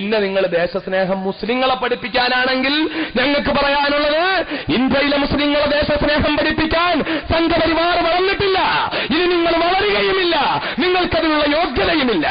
പിന്നെ നിങ്ങൾ ദേശസ്നേഹം മുസ്ലിങ്ങളെ പഠിപ്പിക്കാനാണെങ്കിൽ ഞങ്ങൾക്ക് പറയാനുള്ളത്, ഇന്ത്യയിലെ മുസ്ലിങ്ങളെ ദേശസ്നേഹം പഠിപ്പിക്കാൻ സംഘപരിവാർ വളർന്നിട്ടില്ല, ഇനി നിങ്ങൾ വളരുകയുമില്ല, നിങ്ങൾക്കതിനുള്ള യോഗ്യതയുമില്ല.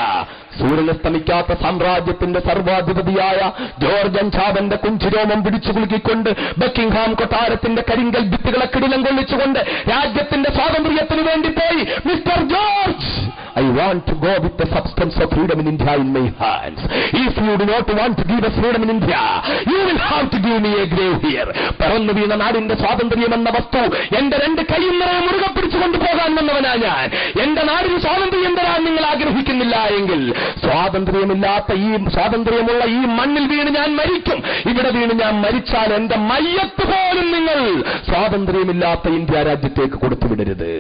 സൂര്യനസ്തമിക്കാത്ത സാമ്രാജ്യത്തിന്റെ സർവാധിപതിയായ ജോർജ് അഞ്ചാവന്റെ കുഞ്ചിരോമം പിടിച്ചു കുലുക്കിക്കൊണ്ട് ബക്കിംഗ്ഹാം കൊട്ടാരത്തിന്റെ കരിങ്കൽ ഭിത്തികളെ കിടിലം കൊള്ളിച്ചുകൊണ്ട് രാജ്യത്തിന്റെ സ്വാതന്ത്ര്യത്തിനു വേണ്ടി പോയി, mister George, I want to go with the substance of freedom in India in my hands. If you do not want to give us freedom in India, you will have to give me a grave here. പറന്നു വീണ നാടിന്റെ സ്വാതന്ത്ര്യം എന്ന വസ്തു എന്റെ രണ്ട് കൈയും നിറയെ മുറുകെ പിടിച്ചുകൊണ്ട് പോകാൻ വന്നവനാ ഞാൻ. എന്റെ നാടിന് സ്വാതന്ത്ര്യം തരാൻ നിങ്ങൾ ആഗ്രഹിക്കുന്നില്ല എങ്കിൽ സ്വാതന്ത്ര്യമുള്ള ഈ മണ്ണിൽ വീണ് ഞാൻ മരിക്കും. ഇവിടെ വീണ് ഞാൻ മരിച്ചാൽ എന്റെ മയ്യത്ത് പോലും നിങ്ങൾ സ്വാതന്ത്ര്യമില്ലാത്ത ഇന്ത്യ രാജ്യത്തേക്ക് കൊടുത്തുവിടരുത്.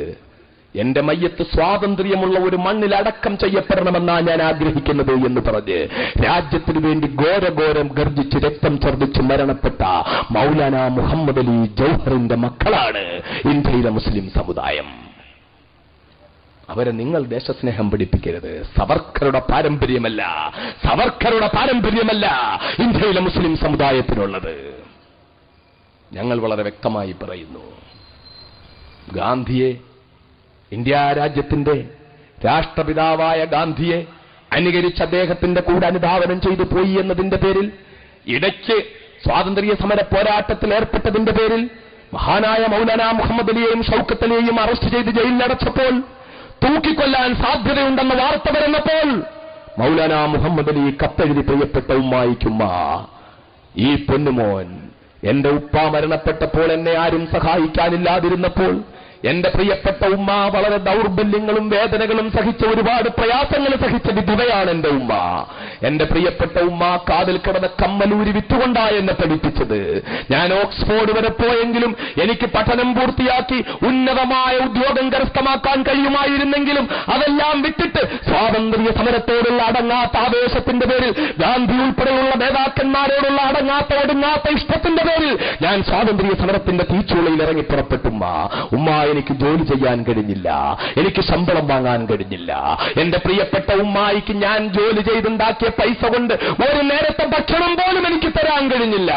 എന്റെ മയ്യത്ത് സ്വാതന്ത്ര്യമുള്ള ഒരു മണ്ണിൽ അടക്കം ചെയ്യപ്പെടണമെന്നാണ് ഞാൻ ആഗ്രഹിക്കുന്നത് എന്ന് പറഞ്ഞ് രാജ്യത്തിനു വേണ്ടി ഘോരഘോരം ഗർജിച്ച് രക്തം ഛർദ്ദിച്ച് മരണപ്പെട്ട മൗലാന മുഹമ്മദ് അലി ജൗഹറിന്റെ മക്കളാണ് ഇന്ത്യയിലെ മുസ്ലിം സമുദായം. അവരെ നിങ്ങൾ ദേശസ്നേഹം പഠിപ്പിക്കരുത്. സവർക്കറുടെ പാരമ്പര്യമല്ല ഇന്ത്യയിലെ മുസ്ലിം സമുദായത്തിനുള്ളത്. ഞങ്ങൾ വളരെ വ്യക്തമായി പറയുന്നു, ഗാന്ധിയെ, ഇന്ത്യ രാജ്യത്തിന്റെ രാഷ്ട്രപിതാവായ ഗാന്ധിയെ അനുകരിച്ച് അദ്ദേഹത്തിന്റെ കൂടെ അനുധാവനം ചെയ്തു പോയി എന്നതിന്റെ പേരിൽ, ഇടയ്ക്ക് സ്വാതന്ത്ര്യ സമര പോരാട്ടത്തിൽ ഏർപ്പെട്ടതിന്റെ പേരിൽ മഹാനായ മൗലാന മുഹമ്മദ് അലിയെയും ഷൗക്കത്ത് അലിയെയും അറസ്റ്റ് ചെയ്ത് ജയിലിലടച്ചപ്പോൾ, തൂക്കിക്കൊല്ലാൻ സാധ്യതയുണ്ടെന്ന വാർത്ത വരുന്നപ്പോൾ മൗലാന മുഹമ്മദ് അലി കത്തെഴുതി പ്രിയപ്പെട്ട ഉമ്മായിക്കുമ്മ, ഈ പൊന്നുമോൻ, എന്റെ ഉപ്പ മരണപ്പെട്ടപ്പോൾ എന്നെ ആരും സഹായിക്കാനില്ലാതിരുന്നപ്പോൾ എന്റെ പ്രിയപ്പെട്ട ഉമ്മ വളരെ ദൗർബല്യങ്ങളും വേദനകളും സഹിച്ച, ഒരുപാട് പ്രയാസങ്ങൾ സഹിച്ച വിധവയാണ് എന്റെ ഉമ്മ. എന്റെ പ്രിയപ്പെട്ട ഉമ്മ കാതിൽ കിടന്ന കമ്മലൂരി വിറ്റുകൊണ്ടാണ് എന്നെ പഠിപ്പിച്ചത്. ഞാൻ ഓക്സ്ഫോർഡ് വരെ പോയെങ്കിലും എനിക്ക് പഠനം പൂർത്തിയാക്കി ഉന്നതമായ ഉദ്യോഗം കരസ്ഥമാക്കാൻ കഴിയുമായിരുന്നെങ്കിലും അതെല്ലാം വിട്ടിട്ട് സ്വാതന്ത്ര്യ സമരത്തോടുള്ള അടങ്ങാത്ത ആവേശത്തിന്റെ പേരിൽ, ഗാന്ധി ഉൾപ്പെടെയുള്ള നേതാക്കന്മാരോടുള്ള അടങ്ങാത്ത ഒടുങ്ങാത്ത ഇഷ്ടത്തിന്റെ പേരിൽ ഞാൻ സ്വാതന്ത്ര്യ സമരത്തിന്റെ തീച്ചൂളയിൽ ഇറങ്ങി പുറപ്പെട്ടുമ്മ. ഉമ്മ, എനിക്ക് ജോലി ചെയ്യാൻ കഴിഞ്ഞില്ല, എനിക്ക് ശമ്പളം വാങ്ങാൻ കഴിഞ്ഞില്ല. എന്റെ പ്രിയപ്പെട്ട ഉമ്മായിക്ക് ഞാൻ ജോലി ചെയ്തുണ്ടാക്കിയ പൈസ കൊണ്ട് ഒരു നേരത്തെ ഭക്ഷണം പോലും എനിക്ക് തരാൻ കഴിഞ്ഞില്ല.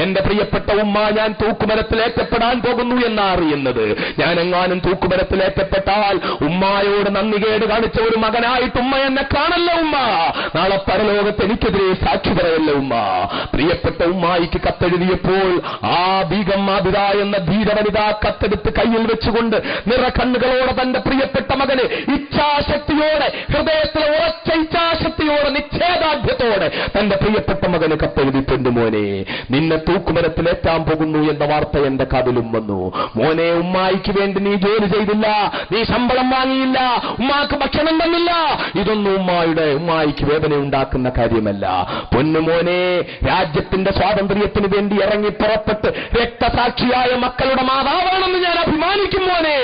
എന്റെ പ്രിയപ്പെട്ട ഉമ്മ, ഞാൻ തൂക്കുമരത്തിലേറ്റപ്പെടാൻ പോകുന്നു എന്നാ അറിയുന്നത്. ഞാൻ എങ്ങാനും തൂക്കുമരത്തിലേറ്റപ്പെട്ടാൽ ഉമ്മായോട് നന്ദികേട് കാണിച്ച ഒരു മകനായിട്ട് ഉമ്മ എന്നെ കാണല്ല ഉമ്മ. നാളെ പരലോകത്ത് എനിക്കെതിരെ സാക്ഷി പറയല്ല ഉമ്മ. പ്രിയപ്പെട്ട ഉമ്മായിക്ക് കത്തെഴുതിയപ്പോൾ ആ ബീഗം ആബിദ എന്ന ധീരവനിത കത്തെടുത്ത് കയ്യിൽ വെച്ചുകൊണ്ട് നിറകണ്ണുകളോടെ തന്റെ പ്രിയപ്പെട്ട മകന് ഇച്ഛാശക്തിയോടെ, ഹൃദയത്തിലെ ഉറച്ച ഇച്ഛാശക്തിയോടെ, നിശ്ചയദാർഢ്യത്തോടെ തന്റെ പ്രിയപ്പെട്ട മകന് കത്തെഴുതി, പെണ്ണുമോനെ, നിന്നെ തൂക്കുമരത്തിലേറ്റാൻ പോകുന്നു എന്ന വാർത്ത എന്റെ കാതിലും വന്നു. മോനെ, ഉമ്മായിക്ക് വേണ്ടി നീ ജോലി ചെയ്തില്ല, നീ ശമ്പളം വാങ്ങിയില്ല, ഉമ്മാക്ക് ഭക്ഷണം തന്നില്ല. ഇതൊന്നും ഉമ്മായിക്ക് വേദന ഉണ്ടാക്കുന്ന കാര്യമല്ല. പൊന്നുമോനെ, രാജ്യത്തിന്റെ സ്വാതന്ത്ര്യത്തിന് വേണ്ടി ഇറങ്ങി പുറപ്പെട്ട് രക്തസാക്ഷിയായ മക്കളുടെ മാതാവാണെന്ന് ഞാൻ അഭിമാനിക്കും മോനെ.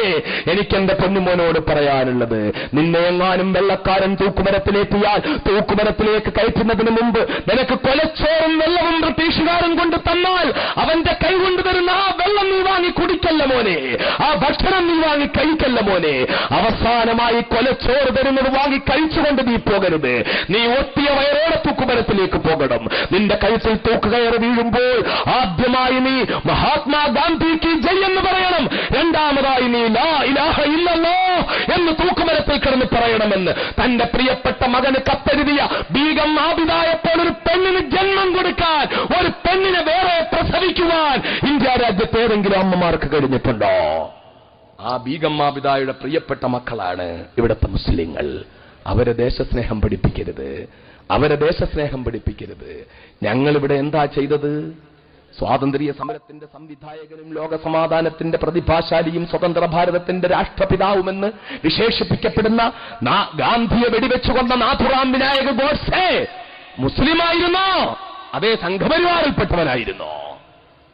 എനിക്കെന്റെ പൊന്നുമോനോട് പറയാനുള്ളത്, നിന്നെ എങ്ങാനും വെള്ളക്കാരൻ തൂക്കുമരത്തിലേറ്റിയാൽ തൂക്കുമരത്തിലേക്ക് കയറ്റുന്നതിന് മുമ്പ് നിനക്ക് കൊലച്ചോറും വെള്ളവും ബ്രിട്ടീഷുകാരൻ കൊണ്ട് തന്നാൽ അവന്റെ കൈ കൊണ്ട് തരുന്ന ആ വെള്ളം നീ വാങ്ങി കുടിക്കല്ല മോനെ, ആ ഭക്ഷണം നീ വാങ്ങി കഴിക്കല്ല മോനെ. അവസാനമായി കൊലച്ചോറ് തരുന്നത് വാങ്ങി കഴിച്ചുകൊണ്ട് നീ പോകരുത്. നീ ഒട്ടിയ വയറോടെ തൂക്കുമരത്തിലേക്ക് പോകണം. നിന്റെ കഴുത്തിൽ തൂക്കുകയറ് വീഴുമ്പോൾ ആദ്യമായി നീ മഹാത്മാഗാന്ധിക്ക് ജയ് എന്ന് പറയണം. രണ്ടാമതായി നീ ലാ ഇലാഹ ഇല്ലല്ലാഹ് എന്ന് തൂക്കുമരത്തിൽ കിടന്ന് പറയണമെന്ന് തന്റെ പ്രിയപ്പെട്ട മകന് കത്തെഴുതിയ ബീഗം ആബിദായപ്പോൾ ഒരു പെണ്ണിന് ജന്മം കൊടുക്കാൻ, ഒരു പെണ്ണിനെ വേറെ പ്രസവിക്കുവാൻ ഇന്ത്യ രാജ്യത്ത് ഏതെങ്കിലും അമ്മമാർക്ക് കഴിഞ്ഞിട്ടുണ്ടോ? ആ ബീഗം ആബിദായുടെ പ്രിയപ്പെട്ട മക്കളാണ് ഇവിടുത്തെ മുസ്ലിങ്ങൾ. അവരെ ദേശസ്നേഹം പഠിപ്പിക്കരുത്. ഞങ്ങളിവിടെ എന്താ ചെയ്തത്? സ്വാതന്ത്ര്യ സമരത്തിന്റെ സംവിധായകനും ലോകസമാധാനത്തിന്റെ പ്രതിഭാശാലിയും സ്വതന്ത്ര ഭാരതത്തിന്റെ രാഷ്ട്രപിതാവുമെന്ന് വിശേഷിപ്പിക്കപ്പെടുന്ന ഗാന്ധിയെ വെടിവെച്ചുകൊണ്ട നാഥുറാം വിനായക ഗോഡ്സെ മുസ്ലിമായിരുന്നോ? അതേ സംഘപരിവാറിൽപ്പെട്ടവനായിരുന്നോ?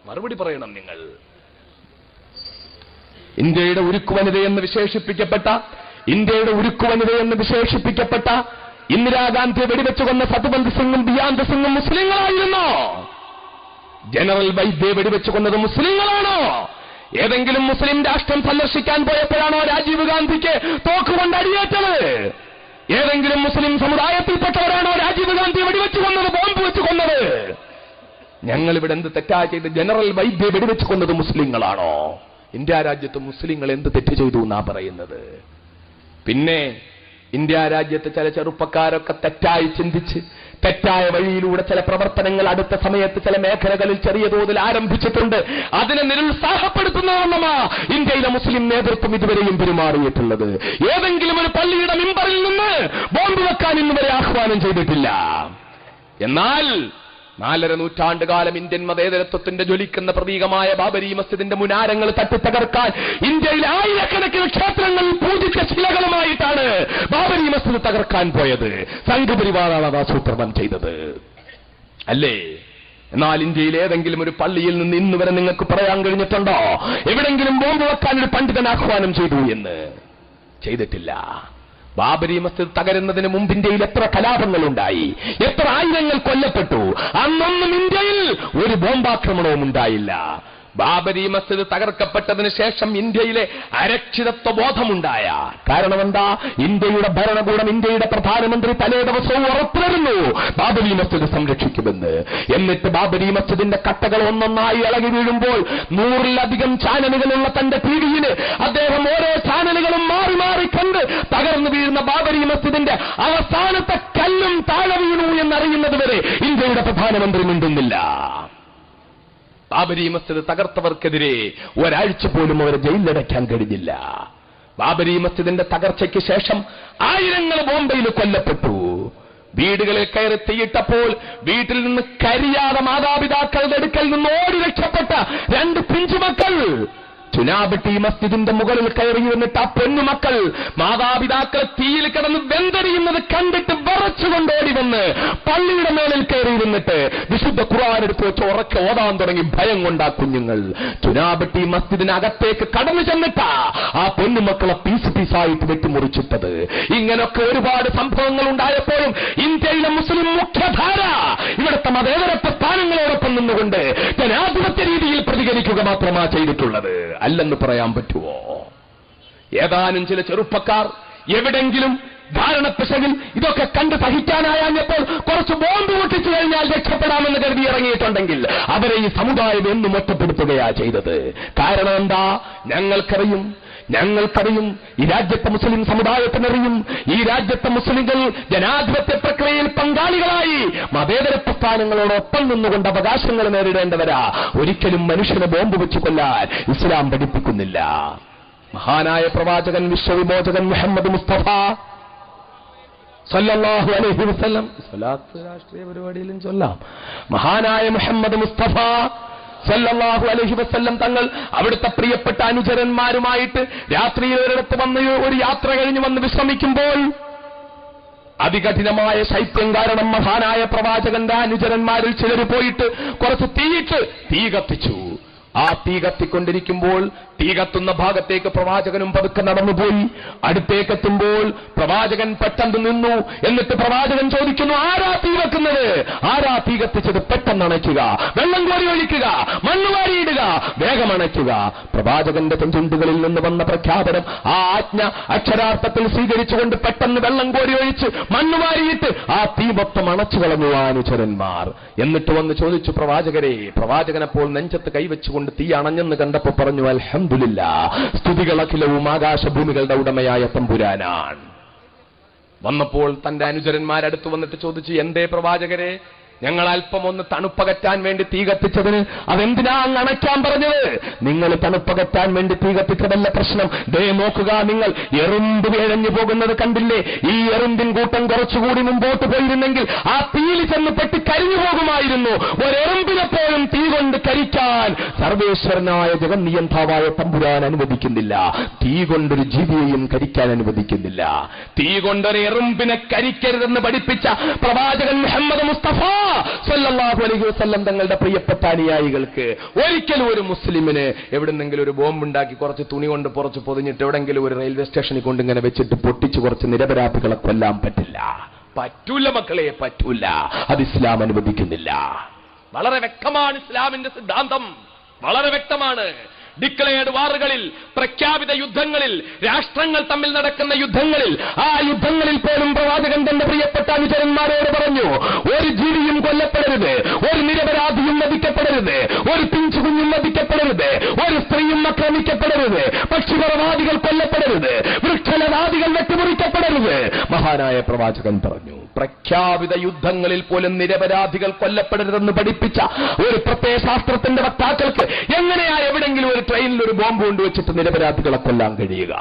മറുപടി പറയണം നിങ്ങൾ. ഇന്ത്യയുടെ ഉരുക്കുവനിതയെന്ന് വിശേഷിപ്പിക്കപ്പെട്ട ഇന്ദിരാഗാന്ധിയെ വെടിവെച്ചുകൊന്ന സത്വന്ത് സിംഗും ബിയാന്ത് സിംഗും മുസ്ലിങ്ങളായിരുന്നോ? ജനറൽ വൈദ്യയെ വെടിവെച്ചുകൊന്നത് മുസ്ലിങ്ങളാണോ? ഏതെങ്കിലും മുസ്ലിം രാഷ്ട്രം സന്ദർശിക്കാൻ പോയപ്പോഴാണോ രാജീവ് ഗാന്ധിക്ക് തോക്കുകൊണ്ട് അടിയേറ്റത്? ഏതെങ്കിലും മുസ്ലിം സമുദായത്തിൽപ്പെട്ടവരാണോ രാജീവ് ഗാന്ധി വെടിവെച്ചു കൊന്നത്, ബോംബ് വെച്ച് ഞങ്ങൾ ഇവിടെ എന്ത് തെറ്റാ ചെയ്ത് ജനറൽ വൈദ്യ വെടിവെച്ച് കൊന്നത് മുസ്ലിങ്ങളാണോ? ഇന്ത്യ രാജ്യത്ത് മുസ്ലിങ്ങൾ എന്ത് തെറ്റ് ചെയ്തു എന്നാ പറയുന്നത്? പിന്നെ ഇന്ത്യ രാജ്യത്ത് ചില ചെറുപ്പക്കാരൊക്കെ തെറ്റായി ചിന്തിച്ച് തെറ്റായ വഴിയിലൂടെ ചില പ്രവർത്തനങ്ങൾ അടുത്ത സമയത്ത് ചില മേഖലകളിൽ ചെറിയ തോതിൽ ആരംഭിച്ചിട്ടുണ്ട്. അതിനെ നിരുത്സാഹപ്പെടുത്തുന്നവണ്ണമാ ഇന്ത്യയിലെ മുസ്ലിം നേതൃത്വം ഇതുവരെയും പെരുമാറിയിട്ടുള്ളത്. ഏതെങ്കിലും ഒരു പള്ളിയുടെ മിമ്പറിൽ നിന്ന് ബോംബ് വെക്കാൻ ഇന്നുവരെ ആഹ്വാനം ചെയ്തിട്ടില്ല. എന്നാൽ 4.5 നൂറ്റാണ്ടുകാലം ഇന്ത്യൻ മതേതരത്വത്തിന്റെ ജ്വലിക്കുന്ന പ്രതീകമായ ബാബരി മസ്ജിദിന്റെ മുനാരങ്ങൾ തട്ടിത്തകർക്കാൻ ഇന്ത്യയിലെ ആയിരക്കണക്കിന് ക്ഷേത്രങ്ങളിൽ പൂജിച്ച ശിലകളുമായിട്ടാണ് ബാബരി മസ്ജിദ് തകർക്കാൻ പോയത്. സംഘപരിവാറാണ് അത് ആസൂത്രണം ചെയ്തത്, അല്ലേ? എന്നാൽ ഇന്ത്യയിൽ ഏതെങ്കിലും ഒരു പള്ളിയിൽ നിന്ന് ഇന്ന് വരെ നിങ്ങൾക്ക് പറയാൻ കഴിഞ്ഞിട്ടുണ്ടോ എവിടെങ്കിലും ബോംബ് വെക്കാൻ ഒരു പണ്ഡിതൻ ആഹ്വാനം ചെയ്തു എന്ന്? ചെയ്തിട്ടില്ല. ബാബരി മസ്ജിദ് തകരുന്നതിന് മുമ്പ് ഇന്ത്യയിൽ എത്ര കലാപങ്ങളുണ്ടായി, എത്ര ആയിരങ്ങൾ കൊല്ലപ്പെട്ടു. അന്നൊന്നും ഇന്ത്യയിൽ ഒരു ബോംബാക്രമണവും ഉണ്ടായില്ല. ബാബരി മസ്ജിദ് തകർക്കപ്പെട്ടതിന് ശേഷം ഇന്ത്യയിലെ അരക്ഷിതത്വ ബോധമുണ്ടായ കാരണം എന്താ? ഇന്ത്യയുടെ ഭരണകൂടം, ഇന്ത്യയുടെ പ്രധാനമന്ത്രി തലേ ദിവസവും ഉറപ്പുവരുന്നു ബാബരി മസ്ജിദ് സംരക്ഷിക്കുമെന്ന്. എന്നിട്ട് ബാബരി മസ്ജിദിന്റെ കട്ടകൾ ഒന്നൊന്നായി ഇളകി വീഴുമ്പോൾ 100-ലധികം ചാനലുകളുള്ള തന്റെ ടിവിയിൽ അദ്ദേഹം ഓരോ ചാനലുകളും മാറി മാറി കണ്ട് തകർന്നു വീഴുന്ന ബാബരി മസ്ജിദിന്റെ അവസാനത്തെ കല്ലും താഴെ വീണു എന്നറിയുന്നത് വരെ ഇന്ത്യയുടെ പ്രധാനമന്ത്രി മിണ്ടുന്നില്ല. ബാബരി മസ്ജിദ് തകർത്തവർക്കെതിരെ ഒരാഴ്ച പോലും അവരെ ജയിലിലടയ്ക്കാൻ കഴിഞ്ഞില്ല. ബാബരി മസ്ജിദിന്റെ തകർച്ചയ്ക്ക് ശേഷം ആയിരങ്ങൾ ബോംബെയിൽ കൊല്ലപ്പെട്ടു. വീടുകളിൽ കയറി തീയിട്ടപ്പോൾ വീട്ടിൽ നിന്ന് കരിയാതെ മാതാപിതാക്കളുടെ അടുക്കൽ നിന്ന് ഓടി രക്ഷപ്പെട്ട 2 പിഞ്ചുമക്കൾ ചുനാബട്ടി മസ്ജിദിന്റെ മുകളിൽ കയറി വന്നിട്ട് ആ പൊന്നുമക്കൾ മാതാപിതാക്കൾ തീയിൽ കിടന്ന് വെന്തരിയുന്നത് കണ്ടിട്ട് വിറച്ചുകൊണ്ട് ഓടി വന്ന് പള്ളിയുടെ മേളിൽ കയറി വന്നിട്ട് വിശുദ്ധ ഖുർആൻ എടുത്ത് വെച്ച് ഉറക്കെ ഓതാൻ തുടങ്ങി. ഭയം കൊണ്ടാ കുഞ്ഞുങ്ങൾ ചുനാബട്ടി മസ്ജിദിനകത്തേക്ക് കടന്നു ചെന്നിട്ടാ ആ പൊന്നുമക്കളെ പീസ് പീസായിട്ട് വെട്ടിമുറിച്ചിട്ടത്. ഇങ്ങനൊക്കെ ഒരുപാട് സംഭവങ്ങൾ ഉണ്ടായപ്പോഴും ഇന്ത്യയിലെ മുസ്ലിം മുഖ്യധാര ഇവിടുത്തെ മതേതര പ്രസ്ഥാനങ്ങളോടൊപ്പം നിന്നുകൊണ്ട് ജനാധിപത്യ രീതിയിൽ പ്രതികരിക്കുക മാത്രമാ ചെയ്തിട്ടുള്ളത്. അല്ലെന്ന് പറയാൻ പറ്റുമോ? ഏതാനും ചില ചെറുപ്പക്കാർ എവിടെങ്കിലും ധാരണപ്പിശകിൽ ഇതൊക്കെ കണ്ട് സഹിക്കാനായപ്പോൾ കുറച്ച് ബോംബ് പൊട്ടിച്ചു കഴിഞ്ഞാൽ രക്ഷപ്പെടാമെന്ന് കരുതി ഇറങ്ങിയിട്ടുണ്ടെങ്കിൽ അവരെ ഈ സമുദായം എന്നും ഒറ്റപ്പെടുത്തുകയാ ചെയ്തത്. കാരണം എന്താ? ഞങ്ങൾക്കറിയും, ഈ രാജ്യത്തെ മുസ്ലിം സമുദായത്തിനറിയും, ഈ രാജ്യത്തെ മുസ്ലിങ്ങൾ ജനാധിപത്യ പ്രക്രിയയിൽ പങ്കാളികളായി മതേതര പ്രസ്ഥാനങ്ങളോടൊപ്പം നിന്നുകൊണ്ട് അവകാശങ്ങൾ നേരിടേണ്ടവരാ. ഒരിക്കലും മനുഷ്യനെ ബോംബ് വെച്ച് കൊല്ലാൻ ഇസ്ലാം പഠിപ്പിക്കുന്നില്ല. മഹാനായ പ്രവാചകൻ വിശ്വവിമോചകൻ മുഹമ്മദ് മുസ്തഫ സല്ലല്ലാഹു അലൈഹി വസല്ലം, സ്വലാത്ത് രാഷ്ട്രീയ പരിപാടിയിലും ചൊല്ലാം, മഹാനായ മുഹമ്മദ് മുസ്തഫ സല്ലല്ലാഹു അലൈഹി വസല്ലം തങ്ങൾ അവിടുത്തെ പ്രിയപ്പെട്ട അനുചരന്മാരുമായിട്ട് രാത്രിയിൽ ഒരിടത്ത് വന്ന് ഒരു യാത്ര കഴിഞ്ഞ് വന്ന് വിശ്രമിക്കുമ്പോൾ അതികഠിനമായ ശൈത്യം കാരണം മഹാനായ പ്രവാചകന്റെ അനുചരന്മാരിൽ ചിലർ പോയിട്ട് കുറച്ച് തീ കത്തിച്ചു. ആ തീ കത്തിക്കൊണ്ടിരിക്കുമ്പോൾ തീ കത്തുന്ന ഭാഗത്തേക്ക് പ്രവാചകനും പതുക്കെ നടന്നുപോയി. അടുത്തേക്കെത്തുമ്പോൾ പ്രവാചകൻ പെട്ടെന്ന് നിന്നു. എന്നിട്ട് പ്രവാചകൻ ചോദിക്കുന്നു, ആരാ തീ വെക്കുന്നത്? ആരാ തീ കത്തിച്ചത്? പെട്ടെന്ന് അണയ്ക്കുക, വെള്ളം കോരി ഒഴിക്കുക, മണ്ണ് വാരിയിടുക, വേഗം അണയ്ക്കുക. പ്രവാചകന്റെ ചുണ്ടുകളിൽ നിന്ന് വന്ന പ്രഖ്യാപനം, ആ ആജ്ഞ അക്ഷരാർത്ഥത്തിൽ സ്വീകരിച്ചുകൊണ്ട് പെട്ടെന്ന് വെള്ളം കോരി ഒഴിച്ച് മണ്ണ് വാരിയിട്ട് ആ തീ മൊത്തം അണച്ചു കളഞ്ഞു അനുചരന്മാർ. എന്നിട്ട് വന്ന് ചോദിച്ചു പ്രവാചകരെ. പ്രവാചകനപ്പോൾ നെഞ്ചത്ത് കൈവച്ചുകൊണ്ട് തീ അണഞ്ഞെന്ന് കണ്ടപ്പോൾ പറഞ്ഞു, അൽഹംദുലില്ലാഹ്, സ്തുതികളഖിലവും ആകാശഭൂമികളുടെ ഉടമയായ തമ്പുരാനാണ്. വന്നപ്പോൾ തന്റെ അനുചരന്മാരടുത്ത് വന്നിട്ട് ചോദിച്ചു, എന്തേ പ്രവാചകരെ, ഞങ്ങൾ അല്പം ഒന്ന് തണുപ്പകറ്റാൻ വേണ്ടി തീ കത്തിച്ചതിന് അതെന്തിനാ അങ്ങ് അണയ്ക്കാൻ പറഞ്ഞത്? നിങ്ങൾ തണുപ്പകറ്റാൻ വേണ്ടി തീ കത്തിച്ചതല്ല പ്രശ്നം. ദേ നോക്കുക, നിങ്ങൾ എറുമ്പ് വേഴഞ്ഞു പോകുന്നത് കണ്ടില്ലേ? ഈ എറുമ്പിൻ കൂട്ടം കുറച്ചുകൂടി മുമ്പോട്ട് പോയിരുന്നെങ്കിൽ ആ തീയിൽ ചെന്ന് പെട്ടി കരിഞ്ഞു പോകുമായിരുന്നു. ഒരെറുമ്പിനെ പോലും തീ കൊണ്ട് കരിക്കാൻ സർവേശ്വരനായ ജഗന്നിയന്താവായ തമ്പുരാൻ അനുവദിക്കുന്നില്ല. തീ കൊണ്ടൊരു ജീവിയെയും കരിക്കാൻ അനുവദിക്കുന്നില്ല. തീ കൊണ്ടൊരു എറുമ്പിനെ കരിക്കരുതെന്ന് പഠിപ്പിച്ച പ്രവാചകൻ മുഹമ്മദ് മുസ്തഫ സല്ലല്ലാഹു അലൈഹി വസല്ലം തങ്ങളുടെ പ്രിയപ്പെട്ട അനുയായികൾക്ക് ഒരിക്കലും ഒരു മുസ്ലിമിന് എവിടെന്നെങ്കിലും ഒരു ബോംബ് ഉണ്ടാക്കി കുറച്ച് തുണി കൊണ്ട് പുറച്ച് പൊതിഞ്ഞിട്ട് എവിടെങ്കിലും ഒരു റെയിൽവേ സ്റ്റേഷനിൽ കൊണ്ട് ഇങ്ങനെ വെച്ചിട്ട് പൊട്ടിച്ച് കുറച്ച് നിരപരാധികളെ കൊല്ലാൻ പറ്റൂല മക്കളെ, പറ്റൂല. അത് ഇസ്ലാം അനുവദിക്കുന്നില്ല. വളരെ വ്യക്തമാണ് ഇസ്ലാമിന്റെ സിദ്ധാന്തം, വളരെ വ്യക്തമാണ്. ഡിക്ലെയർഡ് വാറുകളിൽ, പ്രഖ്യാപിത യുദ്ധങ്ങളിൽ, രാഷ്ട്രങ്ങൾ തമ്മിൽ നടക്കുന്ന യുദ്ധങ്ങളിൽ, ആ യുദ്ധങ്ങളിൽ പോലും പ്രവാചകൻ തന്റെ പ്രിയപ്പെട്ട അനുചരന്മാരോട് പറഞ്ഞു, ഒരു ജീവിയും കൊല്ലപ്പെടരുത്, ഒരു നിരപരാധിയും വധിക്കപ്പെടരുത്. കൊല്ലപ്പെടരുത്, ഒരു പിഞ്ചു കുഞ്ഞും വധിക്കപ്പെടരുത്, ഒരു സ്ത്രീയും ആക്രമിക്കപ്പെടരുത്, പക്ഷിപരവാദികൾ കൊല്ലപ്പെടരുത്, വൃക്ഷലതാദികൾ വെട്ടിമുറിക്കപ്പെടരുത്. മഹാനായ പ്രവാചകൻ പറഞ്ഞു, പ്രഖ്യാപിത യുദ്ധങ്ങളിൽ പോലും നിരപരാധികൾ കൊല്ലപ്പെടരുതെന്ന് പഠിപ്പിച്ച ഒരു പ്രത്യയശാസ്ത്രത്തിന്റെ വക്താക്കൾക്ക് എങ്ങനെയാ എവിടെങ്കിലും ഒരു ട്രെയിനിൽ ഒരു ബോംബ് കൊണ്ടുവച്ചിട്ട് നിരപരാധികളെ കൊല്ലാൻ കഴിയുക?